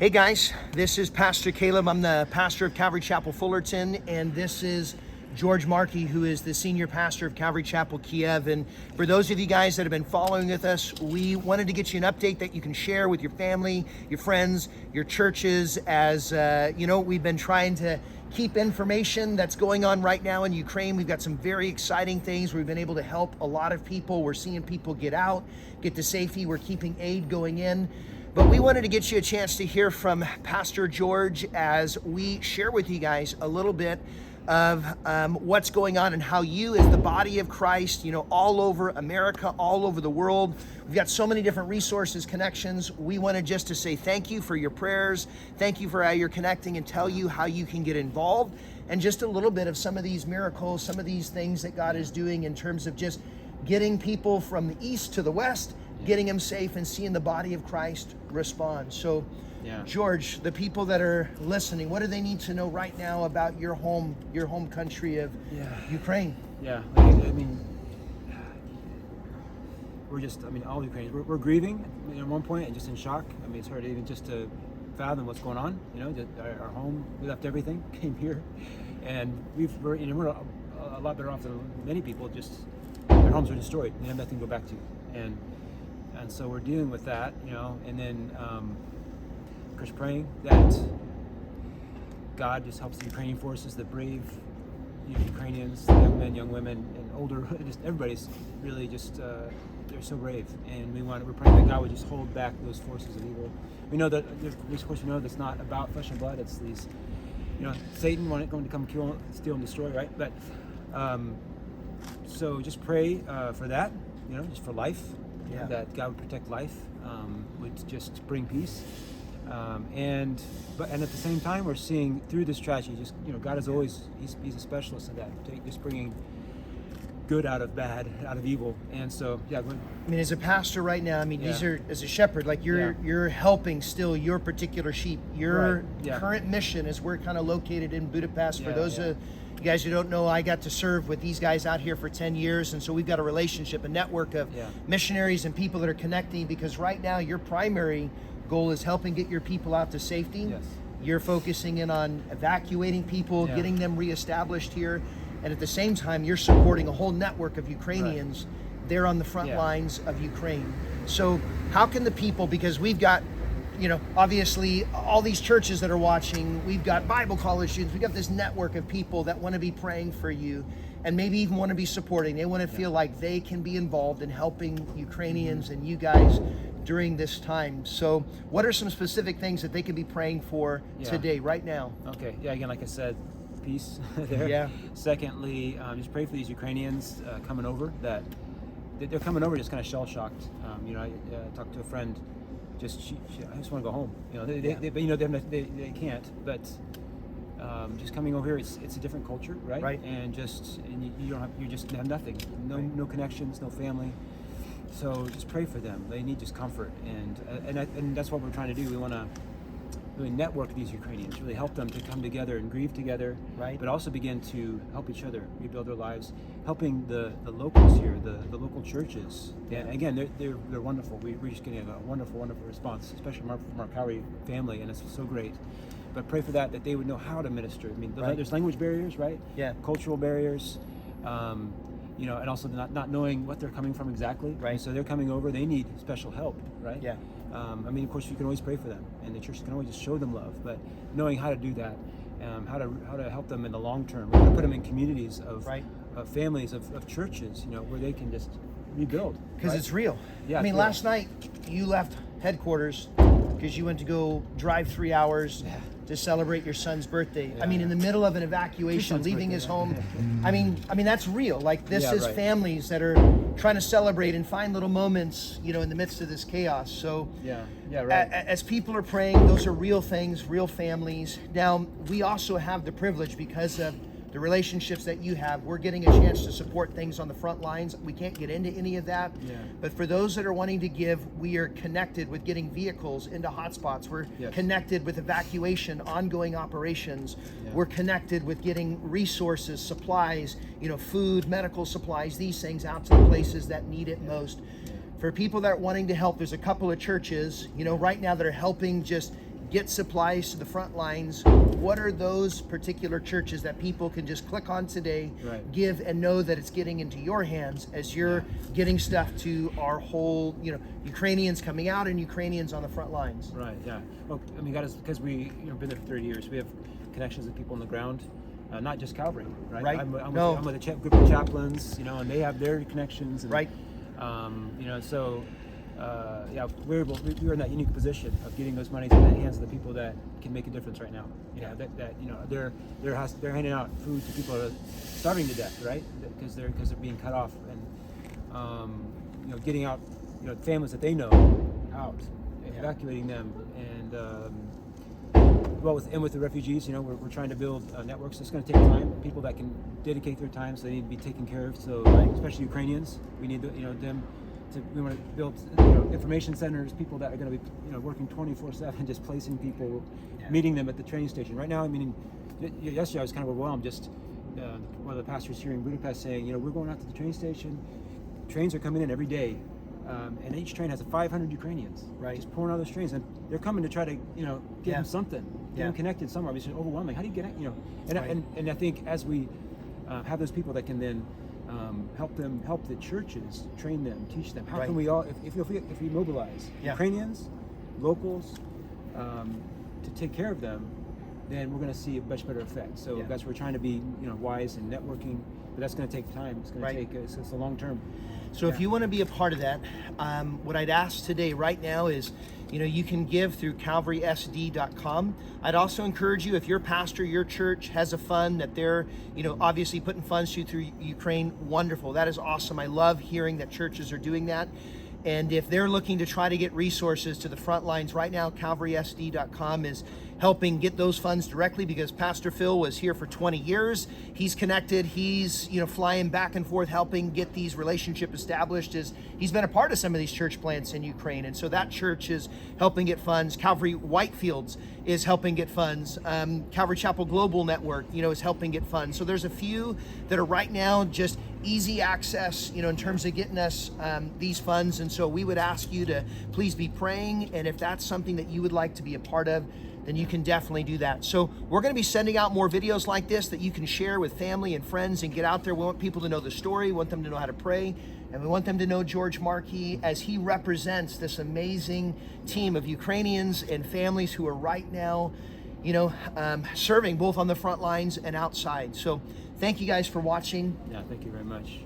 Hey guys, this is Pastor Caleb. I'm the pastor of Calvary Chapel Fullerton, and this is George Markey, who is the senior pastor of Calvary Chapel Kiev. And for those of you guys that have been following with us, we wanted to get you an update that you can share with your family, your friends, your churches, as we've been trying to keep information that's going on right now in Ukraine. We've got some very exciting things. We've been able to help a lot of people. We're seeing people get out, get to safety. We're keeping aid going in. But we wanted to get you a chance to hear from Pastor George as we share with you guys a little bit of what's going on and how you as the body of Christ, all over America, all over the world, we've got so many different resources, connections. We wanted just to say thank you for your prayers. Thank you for how you're connecting and tell you how you can get involved and just a little bit of some of these miracles, some of these things that God is doing in terms of just getting people from the east to the west, getting them safe and seeing the body of Christ respond. So, George, the people that are listening, what do they need to know right now about your home country of Ukraine? Yeah, all Ukrainians, we're grieving at one point and just in shock. It's hard even just to fathom what's going on. Our home, we left everything, came here, and we're a lot better off than many people. Just their homes are destroyed, they have nothing to go back to, and so we're dealing with that, and then of course praying that God just helps the Ukrainian forces, the brave Ukrainians, the young men, young women, and older, just everybody's really just they're so brave, and we're praying that God would just hold back those forces of evil. We know that, of course, that's not about flesh and blood. It's these, Satan going to come kill, steal, and destroy, right? But so just pray for that, just for life. That God would protect life, would just bring peace, and at the same time we're seeing through this tragedy, just God is always he's a specialist in that, just bringing good out of bad, out of evil, and so as a pastor right now, these are, as a shepherd, like you're helping still your particular sheep. Your current mission is we're kind of located in Budapest. For those of you guys who don't know, I got to serve with these guys out here for 10 years, and so we've got a relationship, a network of missionaries and people that are connecting, because right now your primary goal is helping get your people out to safety. Yes. You're focusing in on evacuating people, getting them reestablished here, and at the same time you're supporting a whole network of Ukrainians there on the front lines of Ukraine. So how can the people, because we've got obviously all these churches that are watching, we've got Bible college students, we've got this network of people that want to be praying for you and maybe even want to be supporting. They want to feel like they can be involved in helping Ukrainians and you guys during this time. So what are some specific things that they can be praying for today, right now? Okay, again, like I said, peace there. Secondly, just pray for these Ukrainians coming over, that they're coming over just kind of shell-shocked. I talked to a friend, I just want to go home. They can't. But just coming over here, it's a different culture, right? Right. And you just have nothing, no connections, no family. So just pray for them. They need just comfort, and that's what we're trying to do. We want to really network these Ukrainians, really help them to come together and grieve together, but also begin to help each other rebuild their lives, helping the locals here, the local churches. And again, they're wonderful. We're just getting a wonderful response, especially from our Calvary family, and it's so great. But pray for that they would know how to minister. There's language barriers, right? Cultural barriers, and also not knowing what they're coming from exactly. Right. So they're coming over, they need special help, right? Of course, you can always pray for them, and the church can always just show them love. But knowing how to do that, how to help them in the long term, we're going to put them in communities of families of churches, where they can just rebuild. Because it's real. Last night you left headquarters because you went to go drive 3 hours to celebrate your son's birthday. In the middle of an evacuation, leaving his home. That's real. This is families that are trying to celebrate and find little moments, in the midst of this chaos. So as people are praying, those are real things, real families. Now, we also have the privilege, because of the relationships that you have, we're getting a chance to support things on the front lines. We can't get into any of that. But for those that are wanting to give, we are connected with getting vehicles into hotspots. We're connected with evacuation, ongoing operations. We're connected with getting resources, supplies, food, medical supplies, these things out to the places that need it most. For people that are wanting to help, there's a couple of churches, right now that are helping just get supplies to the front lines, what are those particular churches that people can just click on today, Right. give, and know that it's getting into your hands as you're getting stuff to our whole, Ukrainians coming out and Ukrainians on the front lines? Right. Yeah. Well, I mean, because we been there for 30 years, we have connections with people on the ground, not just Calvary. Right. Right. I'm No. with a group of chaplains, and they have their connections. And, Right. So. We're in that unique position of getting those monies in the hands of the people that can make a difference right now. They're handing out food to people that are starving to death, right? Because they're being cut off, and getting out, families that they know out, evacuating them, and with the refugees, we're trying to build networks. It's going to take time. People that can dedicate their time, so they need to be taken care of. So, especially Ukrainians, we need them. We want to build information centers, people that are going to be working 24/7, just placing people, meeting them at the train station. Right now, yesterday I was kind of overwhelmed. Just one of the pastors here in Budapest saying, we're going out to the train station. Trains are coming in every day, and each train has 500 Ukrainians. Right. Just pouring out those trains, and they're coming to try to get them something, get them connected somewhere. It's overwhelming. How do you get and I think as we have those people that can then help the churches, train them, teach them. How can we all, if we mobilize Ukrainians, locals, to take care of them, then we're going to see a much better effect. So that's where we're trying to be, wise and networking, but that's going to take time. It's going to take, it's a long term. So if you want to be a part of that, what I'd ask today right now is, you can give through calvarysd.com. I'd also encourage you, if your pastor, your church has a fund that they're, obviously putting funds to through Ukraine, wonderful. That is awesome. I love hearing that churches are doing that. And if they're looking to try to get resources to the front lines right now, calvarysd.com is helping get those funds directly, because Pastor Phil was here for 20 years. He's connected. He's, flying back and forth, helping get these relationships established. He's been a part of some of these church plants in Ukraine. And so that church is helping get funds. Calvary Whitefields is helping get funds. Calvary Chapel Global Network, is helping get funds. So there's a few that are right now just easy access, in terms of getting us these funds. And so we would ask you to please be praying. And if that's something that you would like to be a part of, then you can definitely do that. So we're going to be sending out more videos like this that you can share with family and friends and get out there. We want people to know the story. We want them to know how to pray. And we want them to know George Markey as he represents this amazing team of Ukrainians and families who are right now, serving both on the front lines and outside. So thank you guys for watching. Yeah, thank you very much.